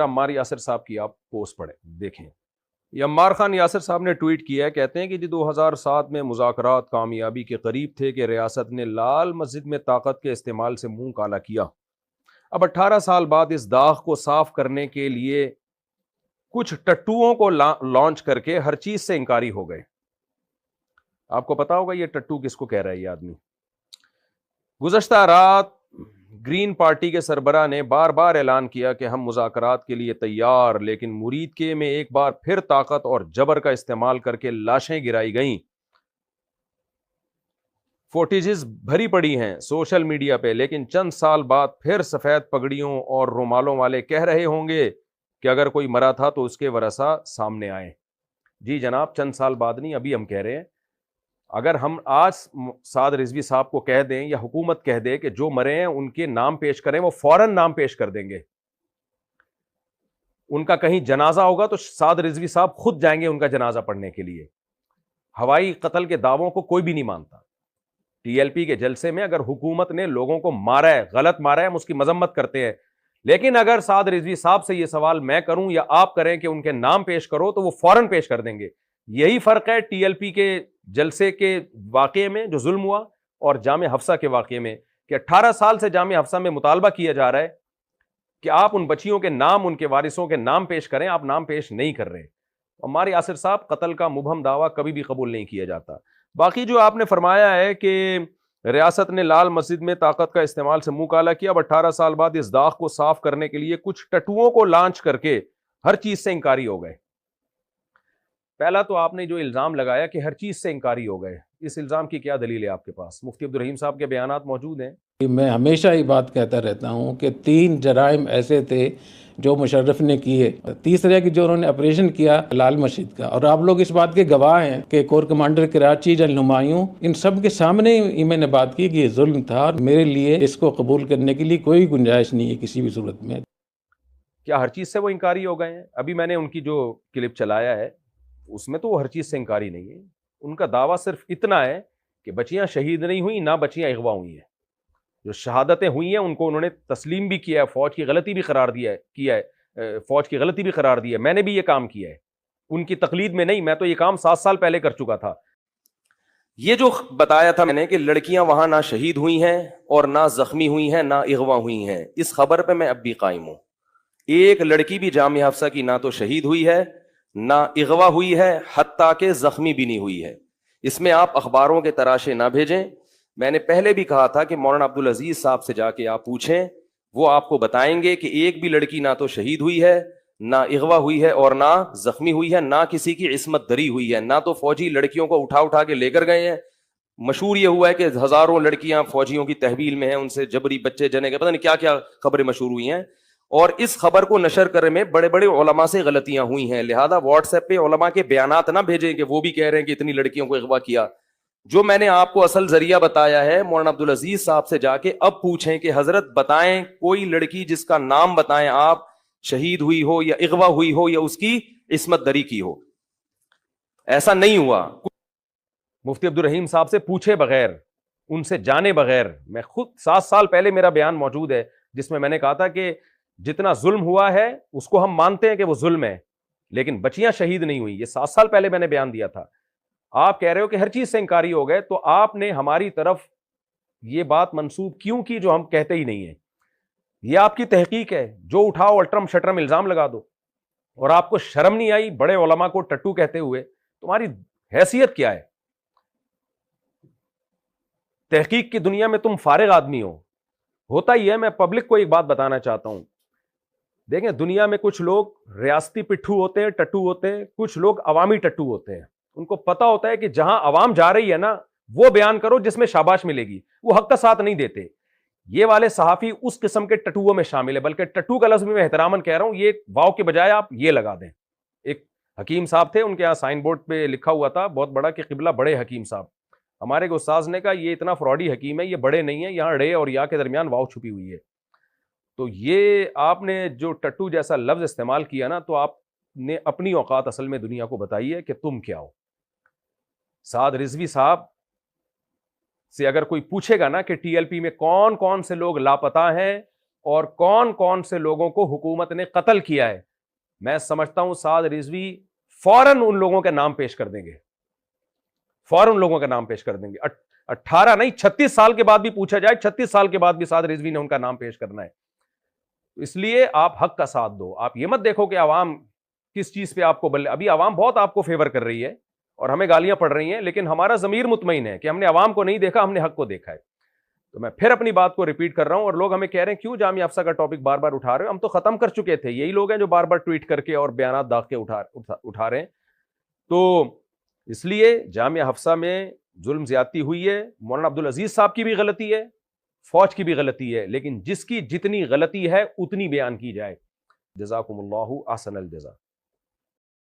عمار یاسر صاحب کی آپ پوسٹ پڑھیں دیکھیں. یہ عمار خان یاسر صاحب نے ٹویٹ کیا ہے, کہتے ہیں کہ جی 2007 میں مذاکرات کامیابی کے قریب تھے کہ ریاست نے لال مسجد میں طاقت کے استعمال سے منہ کالا کیا. اب 18 سال بعد اس داغ کو صاف کرنے کے لیے کچھ ٹٹوؤں کو لانچ کر کے ہر چیز سے انکاری ہو گئے. آپ کو پتا ہوگا یہ ٹٹو کس کو کہہ رہا ہے یہ آدمی. گزشتہ رات گرین پارٹی کے سربراہ نے بار بار اعلان کیا کہ ہم مذاکرات کے لیے تیار, لیکن مرید کے میں ایک بار پھر طاقت اور جبر کا استعمال کر کے لاشیں گرائی گئیں. فوٹیجز بھری پڑی ہیں سوشل میڈیا پہ, لیکن چند سال بعد پھر سفید پگڑیوں اور رومالوں والے کہہ رہے ہوں گے کہ اگر کوئی مرا تھا تو اس کے ورثاء سامنے آئے. جی جناب, چند سال بعد نہیں, ابھی ہم کہہ رہے ہیں. اگر ہم آج سعد رضوی صاحب کو کہہ دیں یا حکومت کہہ دے کہ جو مرے ہیں ان کے نام پیش کریں, وہ فوراً نام پیش کر دیں گے. ان کا کہیں جنازہ ہوگا تو سعد رضوی صاحب خود جائیں گے ان کا جنازہ پڑھنے کے لیے. ہوائی قتل کے دعووں کو کوئی بھی نہیں مانتا. ٹی ایل پی کے جلسے میں اگر حکومت نے لوگوں کو مارا ہے, غلط مارا ہے, ہم اس کی مذمت کرتے ہیں, لیکن اگر سعد رضوی صاحب سے یہ سوال میں کروں یا آپ کریں کہ ان کے نام پیش کرو تو وہ فوراً پیش کر دیں گے. یہی فرق ہے ٹی ایل پی کے جلسے کے واقعے میں جو ظلم ہوا اور جامعہ حفصہ کے واقعے میں, کہ 18 سال سے جامعہ حفصہ میں مطالبہ کیا جا رہا ہے کہ آپ ان بچیوں کے نام, ان کے وارثوں کے نام پیش کریں, آپ نام پیش نہیں کر رہے. ہمارے یاسر صاحب قتل کا مبہم دعویٰ کبھی بھی قبول نہیں کیا جاتا. باقی جو آپ نے فرمایا ہے کہ ریاست نے لال مسجد میں طاقت کا استعمال سے منہ کالا کیا, اب 18 سال بعد اس داغ کو صاف کرنے کے لیے کچھ ٹٹوؤں کو لانچ کر کے ہر چیز سے انکاری ہو گئے. پہلا تو آپ نے جو الزام لگایا کہ ہر چیز سے انکاری ہو گئے, اس الزام کی کیا دلیل ہے آپ کے پاس؟ مفتی عبدالرحیم صاحب کے بیانات موجود ہیں. میں ہمیشہ یہ بات کہتا رہتا ہوں کہ 3 جرائم ایسے تھے جو مشرف نے کیے. تیسرے کہ جو انہوں نے آپریشن کیا لال مسجد کا, اور آپ لوگ اس بات کے گواہ ہیں کہ corps commander Karachi general Humayun ان سب کے سامنے ہی میں نے بات کی کہ یہ ظلم تھا, اور میرے لیے اس کو قبول کرنے کے لیے کوئی گنجائش نہیں ہے کسی بھی صورت میں. کیا ہر چیز سے وہ انکاری ہو گئے ہیں؟ ابھی میں نے ان کی جو کلپ چلایا ہے اس میں تو وہ ہر چیز سے انکاری نہیں ہے. ان کا دعویٰ صرف اتنا ہے کہ بچیاں شہید نہیں ہوئیں, نہ بچیاں اغوا ہوئی ہیں. جو شہادتیں ہوئی ہیں ان کو انہوں نے تسلیم بھی کیا ہے, فوج کی غلطی بھی قرار کیا ہے, فوج کی غلطی بھی قرار دی ہے. میں نے بھی یہ کام کیا ہے, ان کی تقلید میں نہیں, میں تو یہ کام 7 سال پہلے کر چکا تھا. یہ جو بتایا تھا میں نے کہ لڑکیاں وہاں نہ شہید ہوئی ہیں اور نہ زخمی ہوئی ہیں, نہ اغوا ہوئی ہیں, اس خبر پہ میں اب بھی قائم ہوں. ایک لڑکی بھی جامعہ حفصہ کی نہ تو شہید ہوئی ہے نہ اغوا ہوئی ہے, حتیٰ کہ زخمی بھی نہیں ہوئی ہے. اس میں آپ اخباروں کے تراشے نہ بھیجیں. میں نے پہلے بھی کہا تھا کہ مولانا عبدالعزیز صاحب سے جا کے آپ پوچھیں, وہ آپ کو بتائیں گے کہ ایک بھی لڑکی نہ تو شہید ہوئی ہے, نہ اغوا ہوئی ہے اور نہ زخمی ہوئی ہے, نہ کسی کی عصمت دری ہوئی ہے, نہ تو فوجی لڑکیوں کو اٹھا کے لے کر گئے ہیں. مشہور یہ ہوا ہے کہ ہزاروں لڑکیاں فوجیوں کی تحویل میں ہیں, ان سے جبری بچے جنے کے, پتہ نہیں کیا کیا خبریں مشہور ہوئی ہیں. اور اس خبر کو نشر کرنے میں بڑے بڑے علماء سے غلطیاں ہوئی ہیں. لہذا واٹس ایپ پہ علماء کے بیانات نہ بھیجیں کہ وہ بھی کہہ رہے ہیں کہ اتنی لڑکیوں کو اغوا کیا. جو میں نے آپ کو اصل ذریعہ بتایا ہے مولانا عبدالعزیز صاحب سے جا کے اب پوچھیں کہ حضرت بتائیں کوئی لڑکی جس کا نام بتائیں آپ, شہید ہوئی ہو یا اغوا ہوئی ہو یا اس کی عصمت دری کی ہو. ایسا نہیں ہوا. مفتی عبدالرحیم صاحب سے پوچھے بغیر, ان سے جانے بغیر, میں خود 7 سال پہلے میرا بیان موجود ہے جس میں نے کہا تھا کہ جتنا ظلم ہوا ہے اس کو ہم مانتے ہیں کہ وہ ظلم ہے, لیکن بچیاں شہید نہیں ہوئی. یہ 7 سال پہلے میں نے بیان دیا تھا. آپ کہہ رہے ہو کہ ہر چیز سے انکاری ہو گئے, تو آپ نے ہماری طرف یہ بات منسوب کیوں کی جو ہم کہتے ہی نہیں ہیں؟ یہ آپ کی تحقیق ہے, جو اٹھاؤ الٹرم شٹرم الزام لگا دو. اور آپ کو شرم نہیں آئی بڑے علماء کو ٹٹو کہتے ہوئے؟ تمہاری حیثیت کیا ہے؟ تحقیق کی دنیا میں تم فارغ آدمی ہو. ہوتا ہی ہے. میں پبلک کو ایک بات بتانا چاہتا ہوں, دیکھیں دنیا میں کچھ لوگ ریاستی پٹھو ہوتے ہیں, ٹٹو ہوتے ہیں, کچھ لوگ عوامی ٹٹو ہوتے ہیں. ان کو پتا ہوتا ہے کہ جہاں عوام جا رہی ہے نا وہ بیان کرو جس میں شاباش ملے گی, وہ حق کا ساتھ نہیں دیتے. یہ والے صحافی اس قسم کے ٹٹوؤں میں شامل ہے, بلکہ ٹٹو کا لفظ میں احتراماً کہہ رہا ہوں, یہ واو کے بجائے آپ یہ لگا دیں. ایک حکیم صاحب تھے, ان کے یہاں سائن بورڈ پہ لکھا ہوا تھا بہت بڑا کہ قبلہ بڑے حکیم صاحب. ہمارے کو استاذ نے کہا یہ اتنا فراڈی حکیم ہے, یہ بڑے نہیں ہے, یہاں ڑے اور یا کے درمیان واو چھپی ہوئی ہے. تو یہ آپ نے جو ٹٹو جیسا لفظ استعمال کیا نا, تو آپ نے اپنی اوقات اصل میں دنیا کو بتائی ہے کہ تم کیا ہو. سعد رضوی صاحب سے اگر کوئی پوچھے گا نا کہ ٹی ایل پی میں کون کون سے لوگ لاپتہ ہیں, اور کون کون سے لوگوں کو حکومت نے قتل کیا ہے، میں سمجھتا ہوں سعد رضوی فوراً ان لوگوں کے نام پیش کر دیں گے، فوراً لوگوں کا نام پیش کر دیں گے۔ 18 نہیں 36 سال کے بعد بھی پوچھا جائے، 36 سال کے بعد بھی سعد رضوی نے ان کا نام پیش کرنا ہے۔ اس لیے آپ حق کا ساتھ دو، آپ یہ مت دیکھو کہ عوام کس چیز پہ آپ کو ابھی عوام بہت آپ کو فیور کر رہی ہے اور ہمیں گالیاں پڑ رہی ہیں، لیکن ہمارا ضمیر مطمئن ہے کہ ہم نے عوام کو نہیں دیکھا، ہم نے حق کو دیکھا ہے۔ تو میں پھر اپنی بات کو ریپیٹ کر رہا ہوں، اور لوگ ہمیں کہہ رہے ہیں کیوں جامعہ افسہ کا ٹاپک بار بار اٹھا رہے ہو، ہم تو ختم کر چکے تھے، یہی لوگ ہیں جو بار بار ٹویٹ کر کے اور بیانات داغ کے اٹھا رہے ہیں۔ تو اس لیے جامعہ حفصہ میں ظلم زیادتی ہوئی ہے، مولانا عبدالعزیز صاحب کی بھی غلطی ہے، فوج کی بھی غلطی ہے، لیکن جس کی جتنی غلطی ہے اتنی بیان کی جائے۔ جزاکم اللہ احسن الجزا۔